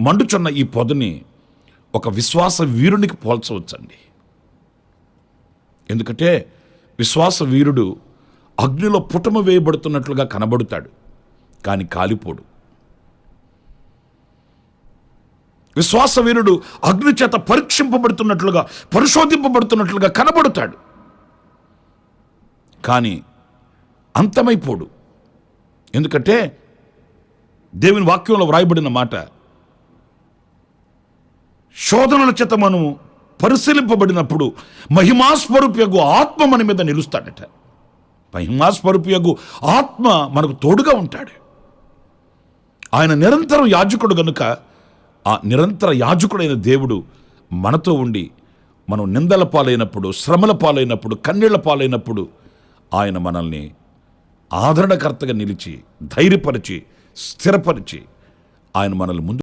మండుచున్న ఈ పొదని ఒక విశ్వాస వీరునికి పోల్చవచ్చండి. ఎందుకంటే విశ్వాస వీరుడు అగ్నిలో పుటమ వేయబడుతున్నట్లుగా కనబడుతాడు, కానీ కాలిపోడు. విశ్వాస వీరుడు అగ్ని చేత పరీక్షింపబడుతున్నట్లుగా, పరిశోధింపబడుతున్నట్లుగా కనబడుతాడు, కానీ అంతమైపోడు. ఎందుకంటే దేవుని వాక్యంలో వ్రాయబడిన మాట, శోధనల చేత మనము పరిశీలింపబడినప్పుడు మహిమాస్వరూపియగు ఆత్మ మన మీద నిలుస్తాడట. మహిమాస్వరూపియగు ఆత్మ మనకు తోడుగా ఉంటాడు. ఆయన నిరంతరం యాజకుడు గనుక ఆ నిరంతర యాజకుడైన దేవుడు మనతో ఉండి మనం నిందల పాలైనప్పుడు, శ్రమల పాలైనప్పుడు, కన్నీళ్ల పాలైనప్పుడు ఆయన మనల్ని ఆదరణకర్తగా నిలిచి, ధైర్యపరిచి, స్థిరపరిచి ఆయన మనల్ని ముందు